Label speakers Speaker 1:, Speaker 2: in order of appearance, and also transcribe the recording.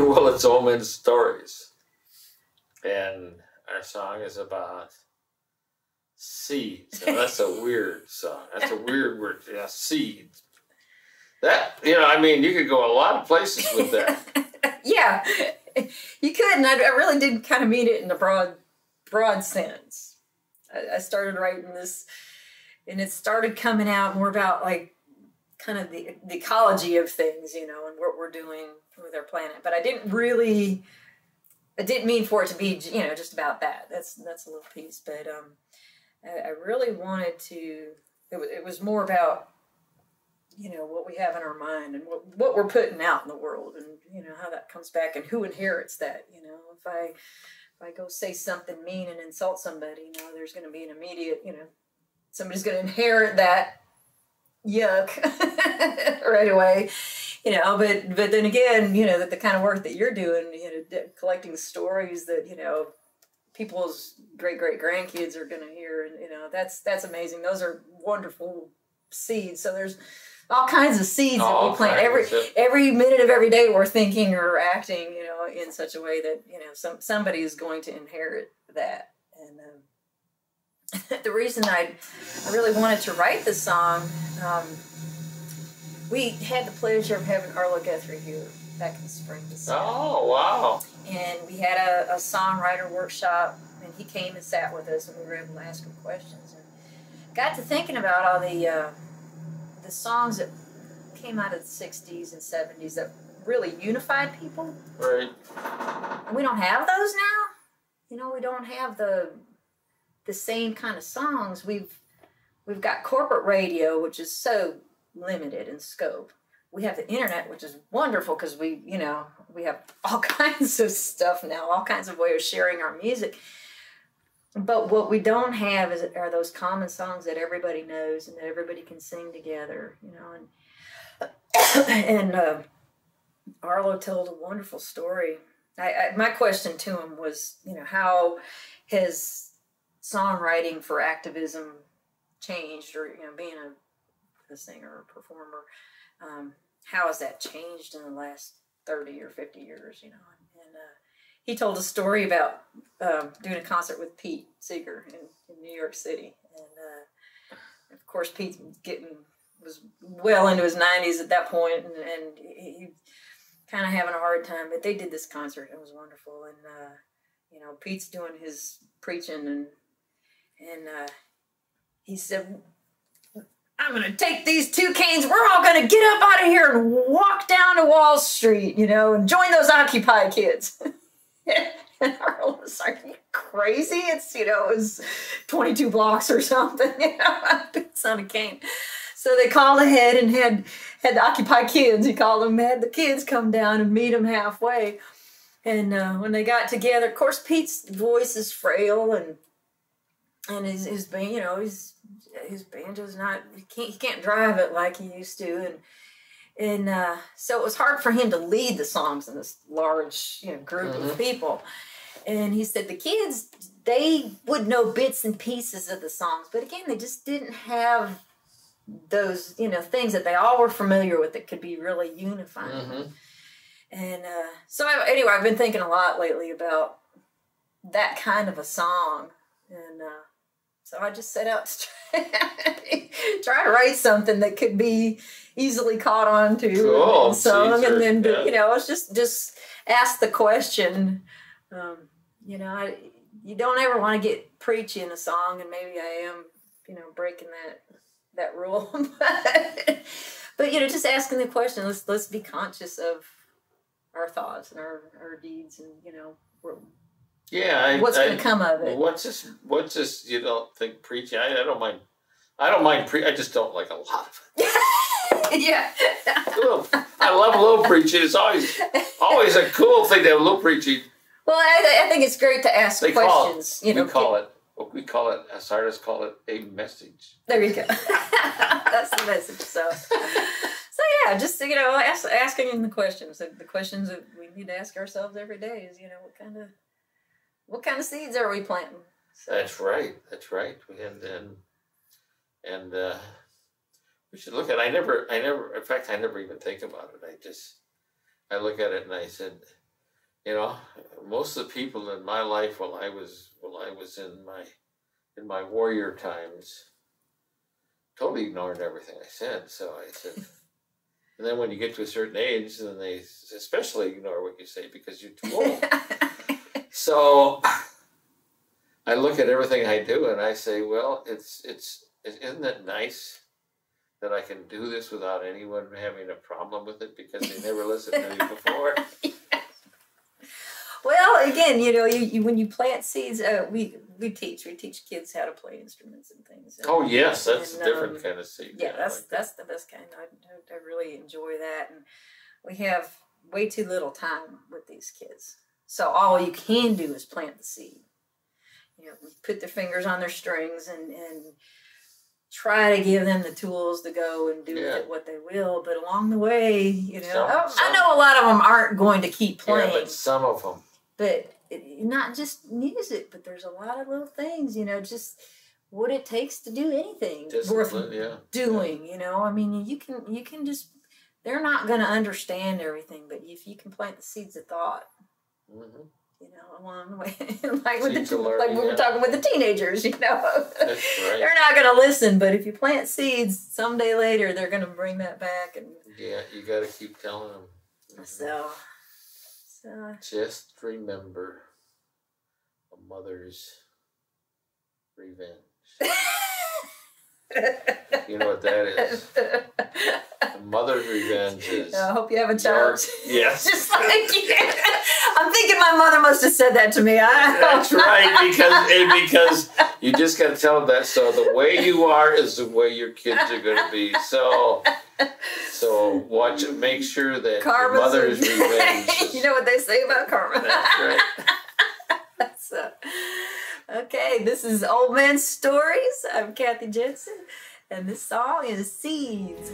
Speaker 1: Roland Willits, Men Stories. And our song is about seeds. Now, that's a weird song. That's a weird word. Yeah, seeds. That, I mean, you could go a lot of places with that.
Speaker 2: Yeah, you could. And I really did kind of mean it in a broad sense. I started writing this, and it started coming out more about like kind of the ecology of things, and what we're doing with our planet. But I didn't mean for it to be, just about that. That's a little piece. But I really wanted to, it was more about, what we have in our mind and what we're putting out in the world, and, how that comes back and who inherits that. If I go say something mean and insult somebody, there's going to be an immediate, somebody's going to inherit that yuck right away, but then again, that the kind of work that you're doing, collecting stories that, people's great grandkids are going to hear, and, that's amazing. Those are wonderful seeds. So there's all kinds of seeds that we plant every minute of every day. We're thinking or acting, in such a way that, somebody is going to inherit that. And the reason I really wanted to write this song, we had the pleasure of having Arlo Guthrie here back in the spring.
Speaker 1: Oh, wow.
Speaker 2: And we had a songwriter workshop, and he came and sat with us, and we were able to ask him questions. And got to thinking about all the songs that came out of the 60s and 70s that really unified people.
Speaker 1: Right.
Speaker 2: And we don't have those now. We don't have the same kind of songs. We've got corporate radio, which is so limited in scope. We have the internet, which is wonderful because we have all kinds of stuff now, all kinds of ways of sharing our music. But what we don't have are those common songs that everybody knows and that everybody can sing together, and Arlo told a wonderful story. My question to him was, how his songwriting for activism changed, or, being a singer or performer, how has that changed in the last 30 or 50 years, and he told a story about doing a concert with Pete Seeger in New York City. And of course, Pete was well into his 90s at that point, and he kind of having a hard time. But they did this concert. It was wonderful. And, Pete's doing his preaching, and he said, I'm going to take these two canes. We're all going to get up out of here and walk down to Wall Street, and join those Occupy kids. And Arlo was like, are you crazy? It's, it was 22 blocks or something, It's on a cane. So they called ahead and had the Occupy kids, he called them, had the kids come down and meet him halfway. And when they got together, of course, Pete's voice is frail, and his band, his banjo's not, he can't drive it like he used to, and so it was hard for him to lead the songs in this large, group of people. And he said the kids, they would know bits and pieces of the songs, but again, they just didn't have those, things that they all were familiar with that could be really unifying. Mm-hmm. And so anyway, I've been thinking a lot lately about that kind of a song, and so I just set out to try to write something that could be easily caught on to
Speaker 1: cool.
Speaker 2: song, and then it's just ask the question. You don't ever want to get preachy in a song, and maybe I am, breaking that rule, but just asking the question. Let's be conscious of our thoughts and our deeds, and what's going to come of it.
Speaker 1: What's this? You don't think preaching? I don't mind. I just don't like a lot of it.
Speaker 2: Yeah.
Speaker 1: I love a little preaching. It's always a cool thing to have a little preaching.
Speaker 2: Well, I think it's great to ask questions.
Speaker 1: We call it, as artists call it, a message.
Speaker 2: There you go. That's the message. So yeah, just asking the questions. The questions that we need to ask ourselves every day is, what kind of seeds are we planting? So.
Speaker 1: That's right. And we should look at it. In fact, I never even think about it. I look at it and I said, You know, most of the people in my life while I was in my warrior times totally ignored everything I said. So I said, and then when you get to a certain age, then they especially ignore what you say because you're too old. So I look at everything I do and I say, well, isn't it nice that I can do this without anyone having a problem with it because they never listened to me before?
Speaker 2: Well, again, you know, you when you plant seeds, we teach kids how to play instruments and things.
Speaker 1: Oh yes, that's a different kind of seed.
Speaker 2: Yeah, that's the best kind. I really enjoy that, and we have way too little time with these kids. So all you can do is plant the seed. You know, put their fingers on their strings and try to give them the tools to go and do with it what they will. But along the way, you know, I know a lot of them aren't going to keep playing.
Speaker 1: Yeah, but some of them.
Speaker 2: But not just music, but there's a lot of little things, you know, just what it takes to do anything worth doing, you know. I mean, you can just, they're not going to understand everything, but if you can plant the seeds of thought, you know, along the way, like we were talking with the teenagers, you know.
Speaker 1: That's right.
Speaker 2: They're not going to listen, but if you plant seeds, someday later, they're going to bring that back. And
Speaker 1: yeah, you got to keep telling them.
Speaker 2: So
Speaker 1: just remember a mother's revenge. You know what that is? A mother's revenge is.
Speaker 2: I hope you have a child.
Speaker 1: Yes.
Speaker 2: Just like I'm thinking my mother must have said that to me.
Speaker 1: That's right, because you just got to tell them that. So the way you are is the way your kids are going to be. So watch it. Make sure that your mother's revenge.
Speaker 2: You know what they say about karma.
Speaker 1: That's right.
Speaker 2: So, okay, this is Old Men Stories. I'm Kathy Jensen, and this song is Seeds.